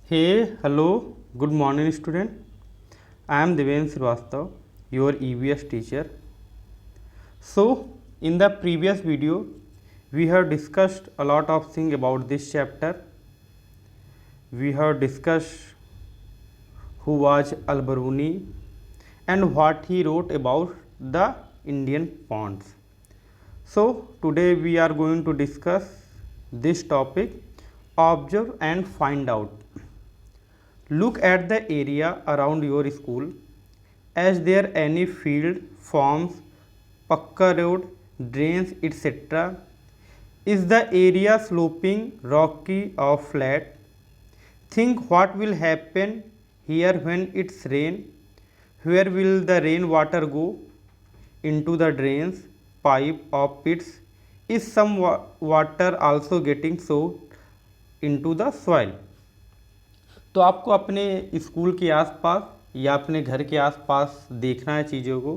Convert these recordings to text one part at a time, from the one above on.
Hey, hello, good morning, student. I am Deven Srivastav, your EVS teacher. So, in the previous video, we have discussed a lot of things about this chapter. We have discussed who was Al-Biruni and what he wrote about the Indian ponds. So, today we are going to discuss this topic, observe and find out. Look at the area around your school. Is there any field, farms, pakka road, drains, etc.? Is the area sloping, rocky or flat? Think what will happen here when it's rain. Where will the rain water go? Into the drains, pipe or pits? Is some water also getting soaked into the soil? तो आपको अपने school के आसपास या अपने घर के आसपास देखना है चीज़ों को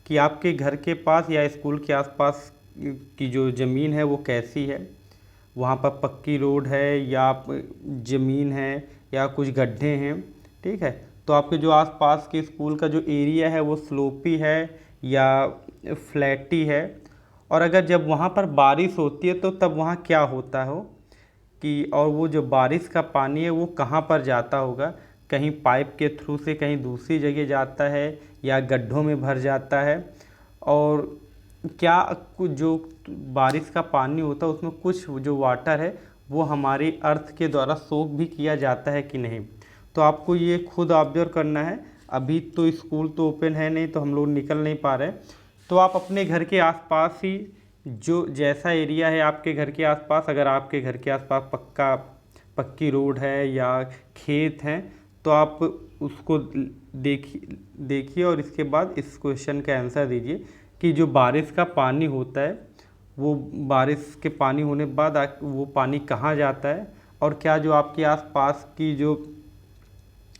कि आपके घर के पास या स्कूल के आसपास की जो ज़मीन है वो कैसी है। वहाँ पर पक्की रोड है या ज़मीन है या कुछ गड्ढे हैं, ठीक है। तो आपके जो आसपास के स्कूल का जो एरिया है वो स्लोपी है या फ्लैटी है। और अगर जब वहाँ पर बारिश होती है तो तब वहाँ क्या होता हो कि और वो जो बारिश का पानी है वो कहाँ पर जाता होगा, कहीं पाइप के थ्रू से कहीं दूसरी जगह जाता है या गड्ढों में भर जाता है। और क्या कुछ जो बारिश का पानी होता है उसमें कुछ जो वाटर है वो हमारी अर्थ के द्वारा सोख भी किया जाता है कि नहीं। तो आपको ये खुद ऑब्जर्व करना है। अभी तो स्कूल तो ओपन है नहीं तो हम लोग निकल नहीं पा रहे, तो आप अपने घर के आसपास ही जो जैसा एरिया है आपके घर के आसपास, अगर आपके घर के आसपास पक्की रोड है या खेत हैं तो आप उसको देखिए और इसके बाद इस क्वेश्चन का आंसर दीजिए कि जो बारिश का पानी होता है वो बारिश के पानी होने के बाद वो पानी कहाँ जाता है और क्या जो आपके आसपास की जो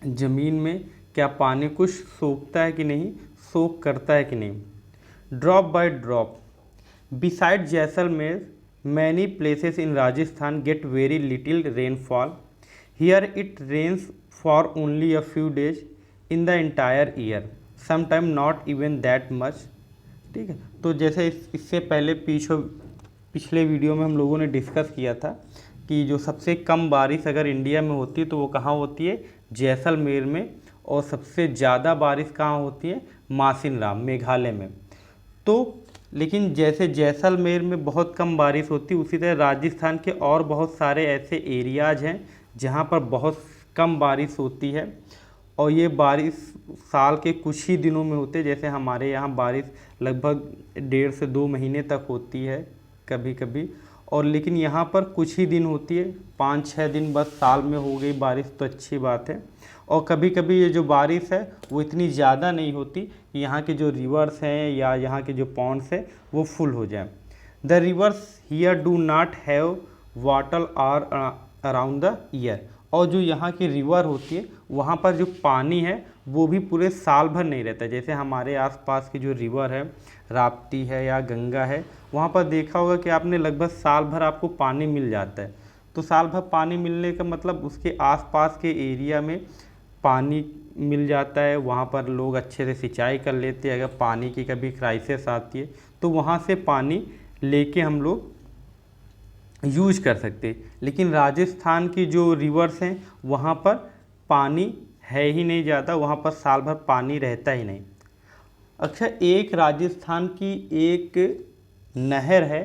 ज़मीन में क्या पानी कुछ सोखता है कि नहीं, सोख करता है कि नहीं। Drop by drop beside Jaisalmer, many places in Rajasthan get very little rainfall. Here it rains for only a few days in the entire year, sometimes not even that much. ठीक है, तो जैसे इससे पहले पिछले वीडियो में हम लोगों ने डिस्कस किया था कि जो सबसे कम बारिश अगर इंडिया में होती है तो वो कहाँ होती है, जैसलमेर में। और सबसे ज़्यादा बारिश कहाँ होती है, मासिनराम मेघालय में। तो लेकिन जैसे जैसलमेर में बहुत कम बारिश होती, उसी तरह राजस्थान के और बहुत सारे ऐसे एरियाज़ हैं जहाँ पर बहुत कम बारिश होती है और ये बारिश साल के कुछ ही दिनों में होते हैं। जैसे हमारे यहाँ बारिश लगभग 1.5 से 2 महीने तक होती है कभी कभी, और लेकिन यहाँ पर कुछ ही दिन होती है, 5-6 दिन बस साल में हो गई बारिश तो अच्छी बात है। और कभी कभी ये जो बारिश है वो इतनी ज़्यादा नहीं होती, यहाँ के जो रिवर्स हैं या यहाँ के जो पॉन्ड्स हैं वो फुल हो जाए। The rivers here do not have water are around the year. और जो यहाँ की रिवर होती है वहाँ पर जो पानी है वो भी पूरे साल भर नहीं रहता। जैसे हमारे आसपास की जो रिवर है, राप्ती है या गंगा है, वहाँ पर देखा होगा कि आपने लगभग साल भर आपको पानी मिल जाता है। तो साल भर पानी मिलने का मतलब उसके आसपास के एरिया में पानी मिल जाता है, वहाँ पर लोग अच्छे से सिंचाई कर लेते हैं। अगर पानी की कभी क्राइसिस आती है तो वहाँ से पानी लेके हम लोग यूज कर सकते। लेकिन राजस्थान की जो रिवर्स हैं वहाँ पर पानी है ही नहीं ज़्यादा, वहाँ पर साल भर पानी रहता ही नहीं। अच्छा, एक राजस्थान की एक नहर है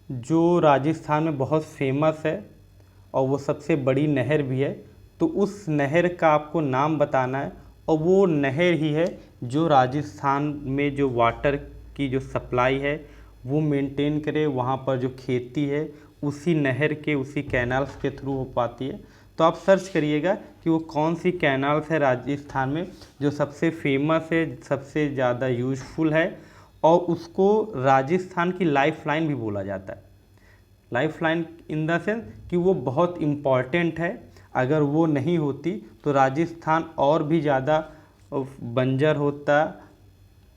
जो राजस्थान में बहुत फेमस है और वो सबसे बड़ी नहर भी है। तो उस नहर का आपको नाम बताना है और वो नहर ही है जो राजस्थान में जो वाटर की जो सप्लाई है वो मेंटेन करे, वहाँ पर जो खेती है उसी नहर के उसी कैनाल्स के थ्रू हो पाती है। तो आप सर्च करिएगा कि वो कौन सी कैनाल्स है राजस्थान में जो सबसे फेमस है, सबसे ज़्यादा यूज़फुल है और उसको राजस्थान की लाइफ लाइन भी बोला जाता है। Life line in the sense कि वो बहुत इम्पॉर्टेंट है, अगर वो नहीं होती तो राजस्थान और भी ज़्यादा बंजर होता।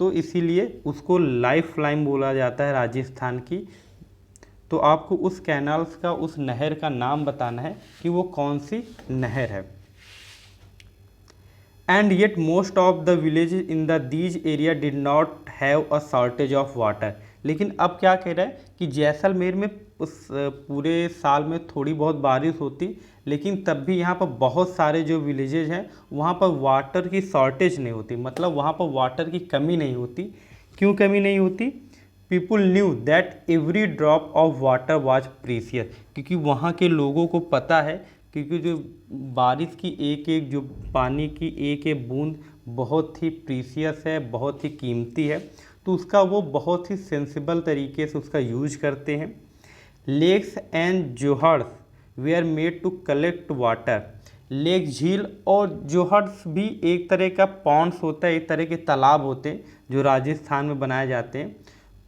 तो इसीलिए उसको लाइफ लाइन बोला जाता है राजस्थान की। तो आपको उस कैनाल्स का, उस नहर का नाम बताना है कि वो कौन सी नहर है। And yet most of the village in the these area did not have a shortage of water. लेकिन अब क्या कह रहा है कि जैसलमेर में उस पूरे साल में थोड़ी बहुत बारिश होती, लेकिन तब भी यहाँ पर बहुत सारे जो विलेजेज हैं वहाँ पर वाटर की शॉर्टेज नहीं होती, मतलब वहाँ पर वाटर की कमी नहीं होती। क्यों कमी नहीं होती? People knew that every drop of water was precious, क्योंकि वहाँ के लोगों को पता है, क्योंकि जो बारिश की एक एक जो पानी की एक एक बूंद बहुत ही प्रीसियस है, बहुत ही कीमती है, तो उसका वो बहुत ही सेंसिबल तरीके से उसका यूज करते हैं। Lakes and johads were made to collect water. Lake, झील और जोहर्स भी एक तरह का पॉन्ड्स होता है, एक तरह के तालाब होते हैं जो राजस्थान में बनाए जाते हैं।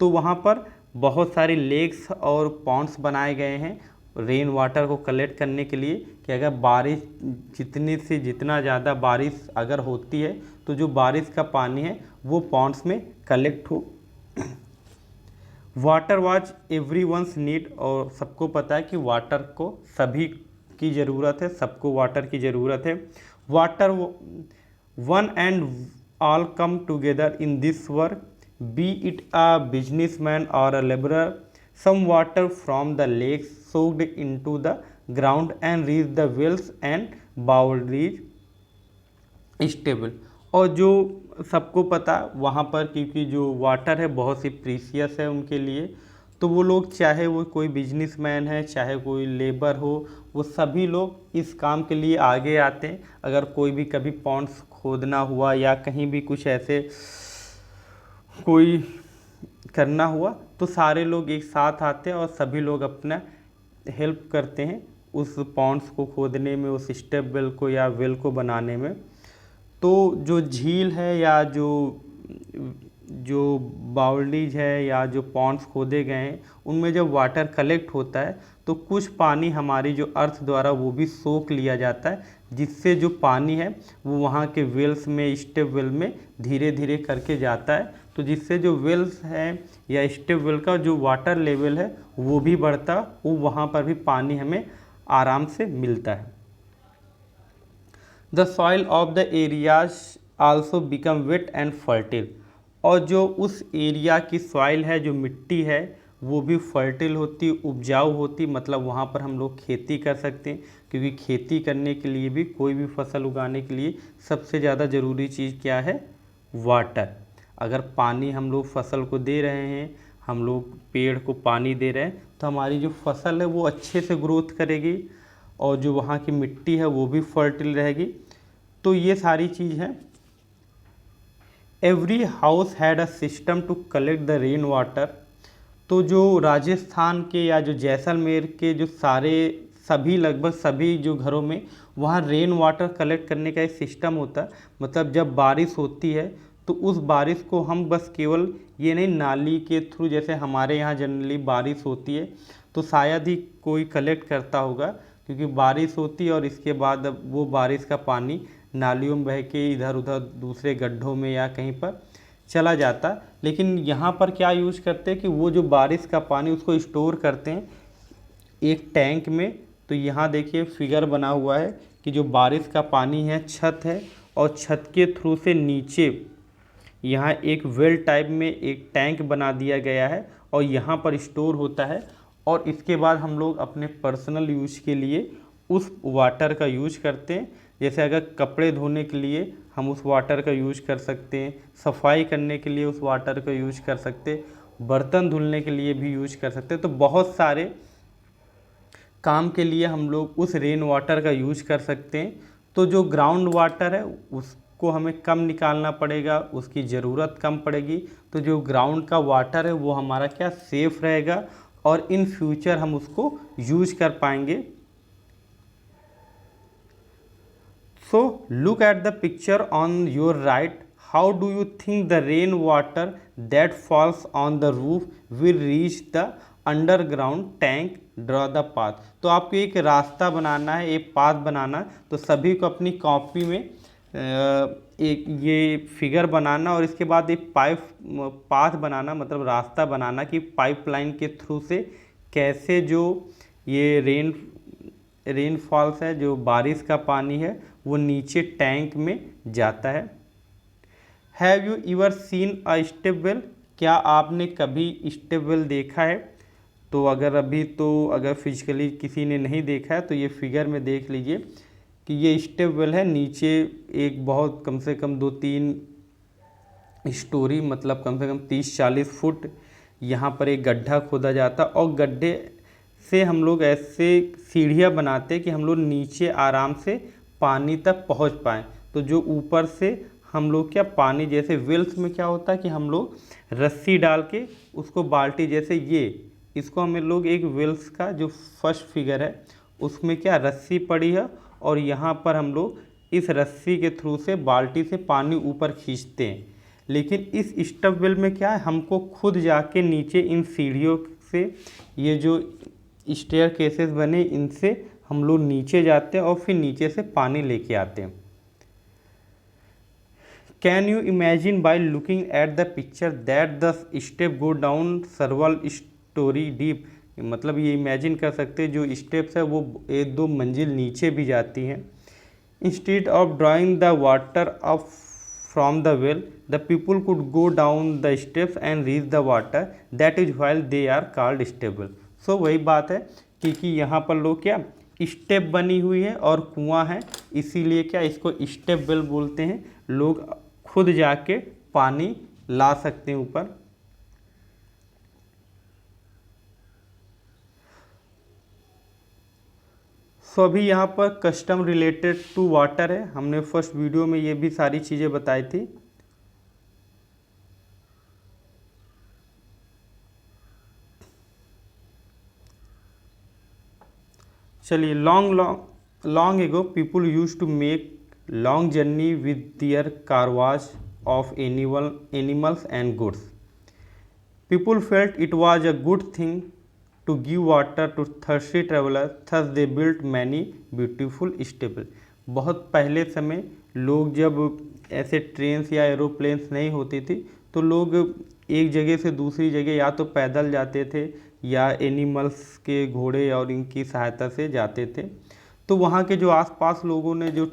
तो वहाँ पर बहुत सारे लेक्स और पॉन्ड्स बनाए गए हैं रेन वाटर को कलेक्ट करने के लिए, कि अगर बारिश जितनी से जितना ज़्यादा बारिश अगर होती है तो जो बारिश का पानी है वो पॉन्ड्स में कलेक्ट हो। Water was every one's need, और सबको पता है कि वाटर को सभी की ज़रूरत है, सबको वाटर की ज़रूरत है। Water one and all come together in this work, be it a businessman or a labourer. Some water from the lakes soaked into the ground and reach the wells and boundaries stable। और जो सबको पता वहाँ पर, क्योंकि जो water है बहुत ही प्रीसियस है उनके लिए, तो वो लोग चाहे वो कोई बिजनेसमैन है चाहे कोई लेबर हो, वो सभी लोग इस काम के लिए आगे आते हैं। अगर कोई भी कभी पॉन्ड्स खोदना हुआ या कहीं भी कुछ ऐसे कोई करना हुआ तो सारे लोग एक साथ आते हैं और सभी लोग अपना हेल्प करते हैं उस पॉन्ड्स को खोदने में, उस स्टेप वेल को या वेल को बनाने में। तो जो झील है या जो बाउंड्रीज है या जो पॉन्ड्स खोदे गए हैं उनमें जब वाटर कलेक्ट होता है तो कुछ पानी हमारी जो अर्थ द्वारा वो भी सोख लिया जाता है, जिससे जो पानी है वो वहाँ के वेल्स में, स्टेप वेल में धीरे धीरे करके जाता है, तो जिससे जो वेल्स हैं या स्टेप वेल का जो वाटर लेवल है वो भी बढ़ता, वो वहाँ पर भी पानी हमें आराम से मिलता है। The soil of the areas also become wait and fertile, और जो उस एरिया की सॉइल है, जो मिट्टी है, वो भी फर्टिल होती, उपजाऊ होती, मतलब वहाँ पर हम लोग खेती कर सकते हैं, क्योंकि खेती करने के लिए भी, कोई भी फसल उगाने के लिए सबसे ज़्यादा ज़रूरी चीज़ क्या है? वाटर। अगर पानी हम लोग फसल को दे रहे हैं, हम लोग पेड़ को पानी दे रहे हैं, तो हमारी जो फसल है वो अच्छे से ग्रोथ करेगी और जो वहाँ की मिट्टी है वो भी फर्टिल रहेगी। तो ये सारी चीज़ है। Every house had a system to collect the rain water, तो जो राजस्थान के या जो जैसलमेर के जो सभी लगभग सभी जो घरों में वहाँ रेन वाटर कलेक्ट करने का एक सिस्टम होता है। मतलब जब बारिश होती है तो उस बारिश को हम बस केवल ये नहीं, नाली के थ्रू, जैसे हमारे यहाँ जनरली बारिश होती है तो शायद ही कोई कलेक्ट करता होगा, क्योंकि बारिश होती है और इसके बाद वो बारिश का पानी नालियों में बह के इधर उधर दूसरे गड्ढों में या कहीं पर चला जाता। लेकिन यहाँ पर क्या यूज करते हैं कि वो जो बारिश का पानी उसको स्टोर करते हैं एक टैंक में। तो यहाँ देखिए फिगर बना हुआ है कि जो बारिश का पानी है, छत है और छत के थ्रू से नीचे यहाँ एक वेल टाइप में एक टैंक बना दिया गया है और यहाँ पर स्टोर होता है। और इसके बाद हम लोग अपने पर्सनल यूज के लिए उस वाटर का यूज करते हैं। जैसे अगर कपड़े धोने के लिए हम उस वाटर का यूज कर सकते हैं, सफाई करने के लिए उस वाटर का यूज कर सकते हैं, बर्तन धुलने के लिए भी यूज कर सकते हैं। तो बहुत सारे काम के लिए हम लोग उस रेन वाटर का यूज कर सकते हैं। तो जो ग्राउंड वाटर है उसको हमें कम निकालना पड़ेगा, उसकी ज़रूरत कम पड़ेगी। तो जो ग्राउंड का वाटर है वो हमारा क्या सेफ रहेगा और इन फ्यूचर हम उसको यूज कर पाएंगे। So look at the picture on your right. How do you think the rain water that falls on the roof will reach the underground tank? Draw the path. तो आपको एक रास्ता बनाना है, एक पाथ बनाना है। तो सभी को अपनी कॉपी में एक ये फिगर बनाना और इसके बाद एक पाथ बनाना, मतलब रास्ता बनाना कि पाइपलाइन के थ्रू से कैसे जो ये रेनफॉल्स है, जो बारिश का पानी है, वो नीचे टैंक में जाता है। Have you ever seen a step well? क्या आपने कभी स्टेप वेल देखा है? तो अगर फिजिकली किसी ने नहीं देखा है तो ये फिगर में देख लीजिए कि ये स्टेप वेल है। नीचे एक बहुत कम से कम 2-3 स्टोरी, मतलब कम से कम 30-40 फुट यहाँ पर एक गड्ढा खोदा जाता और गड्ढे से हम लोग ऐसे सीढ़ियाँ बनाते कि हम लोग नीचे आराम से पानी तक पहुँच पाएँ। तो जो ऊपर से हम लोग क्या पानी, जैसे वेल्स में क्या होता है कि हम लोग रस्सी डाल के उसको बाल्टी, जैसे इसको हम लोग एक वेल्स का जो फर्स्ट फिगर है उसमें क्या रस्सी पड़ी है और यहाँ पर हम लोग इस रस्सी के थ्रू से बाल्टी से पानी ऊपर खींचते हैं। लेकिन इस स्टब वेल में क्या है, हमको खुद जाके नीचे इन सीढ़ियों से, ये जो स्टेयर केसेस बने इनसे हम लोग नीचे जाते हैं और फिर नीचे से पानी लेके आते हैं। Can you imagine by looking at the picture that the step go down सर्वल story deep? मतलब ये इमेजिन कर सकते हैं जो स्टेप्स है वो 1-2 मंजिल नीचे भी जाती हैं। Instead of drawing the water up from the well, the people could go down the steps and reach the water, that is while they are called step well. So वही बात है क्योंकि यहाँ पर लोग क्या स्टेप बनी हुई है और कुआं है, इसीलिए क्या इसको स्टेप वेल बोलते हैं। लोग खुद जाके पानी ला सकते हैं ऊपर। सो अभी यहाँ पर कस्टम रिलेटेड टू वाटर है, हमने फर्स्ट वीडियो में ये भी सारी चीज़ें बताई थी। चलिए, long ago people used to make long journey with their caravans of animals and goods. People felt it was a good thing to give water to thirsty travelers, thus they built many beautiful stable। बहुत पहले समय लोग जब ऐसे trains या aeroplanes नहीं होती थी तो लोग एक जगह से दूसरी जगह या तो पैदल जाते थे या एनिमल्स के घोड़े और इनकी सहायता से जाते थे। तो वहाँ के जो आसपास लोगों ने जो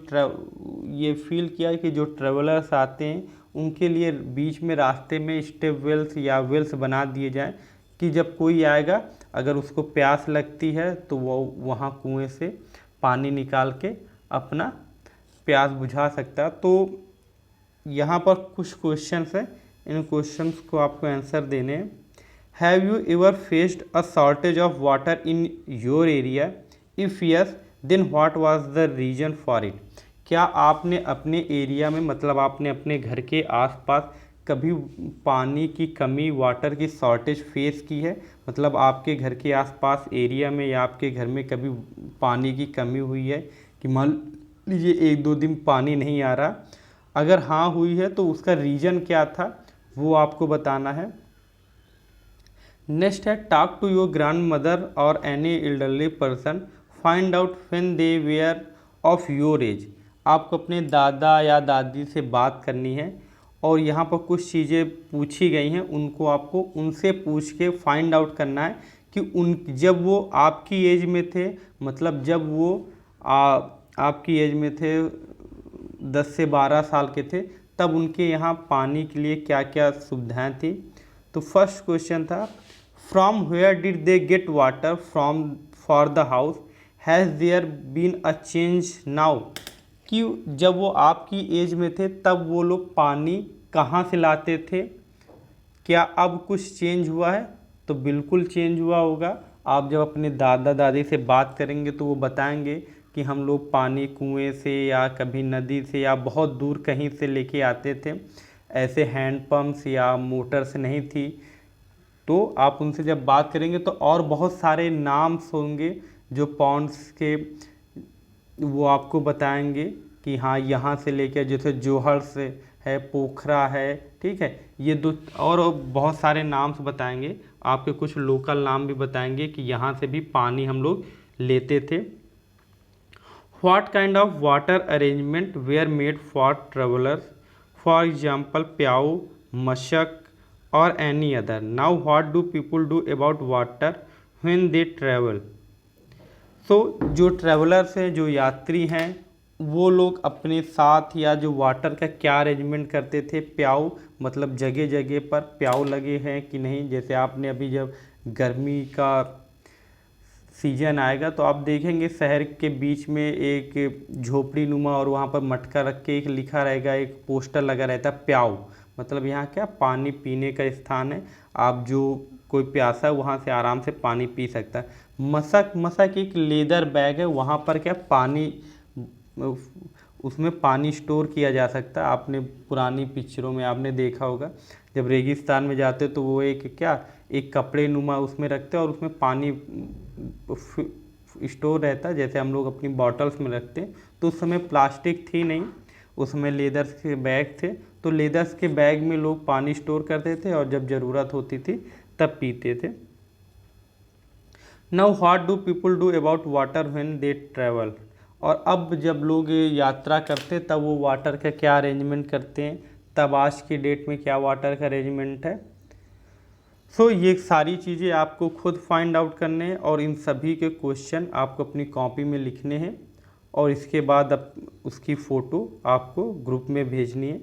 ये फील किया कि जो ट्रेवलर्स आते हैं उनके लिए बीच में रास्ते में स्टेप वेल्स या वेल्स बना दिए जाएं कि जब कोई आएगा अगर उसको प्यास लगती है तो वो वहाँ कुएं से पानी निकाल के अपना प्यास बुझा सकता है। तो यहाँ पर कुछ क्वेश्चंस हैं, इन क्वेश्चंस को आपको आंसर देने हैं। Have you ever faced a shortage of water in your area? If yes, then what was the reason for it? क्या आपने अपने एरिया में, मतलब आपने अपने घर के आसपास कभी पानी की कमी, वाटर की शॉर्टेज फेस की है? मतलब आपके घर के आसपास एरिया में या आपके घर में कभी पानी की कमी हुई है कि मान लीजिए 1-2 दिन पानी नहीं आ रहा? अगर हाँ हुई है तो उसका रीज़न क्या था वो आपको बताना है। नेक्स्ट है, talk to your grandmother or any elderly person, find out when they were of your age. आपको अपने दादा या दादी से बात करनी है और यहाँ पर कुछ चीज़ें पूछी गई हैं, उनको आपको उनसे पूछ के फाइंड आउट करना है कि जब वो आपकी एज में थे, मतलब जब वो आपकी एज में थे 10 से 12 साल के थे, तब उनके यहाँ पानी के लिए क्या क्या सुविधाएं थी। तो फर्स्ट क्वेश्चन था, from where did they get water from for the house? Has there been a change now? कि जब वो आपकी एज में थे तब वो लोग पानी कहाँ से लाते थे? क्या अब कुछ चेंज हुआ है? तो बिल्कुल चेंज हुआ होगा। आप जब अपने दादा दादी से बात करेंगे तो वो बताएंगे कि हम लोग पानी कुएं से या कभी नदी से या बहुत दूर कहीं से लेके आते थे, ऐसे हैंड पंप्स या मोटर से नहीं थी। तो आप उनसे जब बात करेंगे तो और बहुत सारे नाम्स होंगे जो पॉन्ड्स के, वो आपको बताएंगे कि हाँ यहाँ से लेकर, जैसे जोहर से है, पोखरा है, ठीक है, ये दो और बहुत सारे नाम्स बताएंगे। आपके कुछ लोकल नाम भी बताएंगे कि यहाँ से भी पानी हम लोग लेते थे। What kind of water arrangement were made for travellers? For example प्याऊ, मशक or any other. Now what do people do about water when they travel. So जो ट्रैवलर्स हैं, जो यात्री हैं, वो लोग अपने साथ या जो वाटर का क्या अरेंजमेंट करते थे, प्याऊ मतलब जगह जगह पर प्याऊ लगे हैं कि नहीं। जैसे आपने अभी जब गर्मी का सीजन आएगा तो आप देखेंगे शहर के बीच में एक झोपड़ी नुमा और वहाँ पर मटका रख के एक लिखा रहेगा, एक पोस्टर लगा रहता है प्याऊ, मतलब यहाँ क्या पानी पीने का स्थान है। आप जो कोई प्यासा है वहाँ से आराम से पानी पी सकता है। मशक, मशक एक लेदर बैग है, वहाँ पर क्या पानी, उसमें पानी स्टोर किया जा सकता है। आपने पुरानी पिक्चरों में आपने देखा होगा, जब रेगिस्तान में जाते हो तो वो एक क्या, एक कपड़े नुमा उसमें रखते हैं और उसमें पानी स्टोर रहता है, जैसे हम लोग अपनी बॉटल्स में रखते हैं। तो उस समय प्लास्टिक थी नहीं, उस समय लेदर्स के बैग थे, तो लेदर्स के बैग में लोग पानी स्टोर करते थे और जब ज़रूरत होती थी तब पीते थे। Now what do people do about water when they travel. और अब जब लोग यात्रा करते तब वो वाटर का क्या अरेंजमेंट करते हैं, तब आज की डेट में क्या वाटर का अरेंजमेंट है। सो ये सारी चीज़ें आपको खुद फाइंड आउट करने हैं और इन सभी के क्वेश्चन आपको अपनी कॉपी में लिखने हैं और इसके बाद उसकी फ़ोटो आपको ग्रुप में भेजनी है।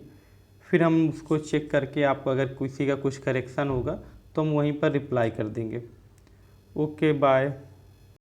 फिर हम उसको चेक करके आपको अगर किसी का कुछ करेक्शन होगा तो हम वहीं पर रिप्लाई कर देंगे। Okay bye.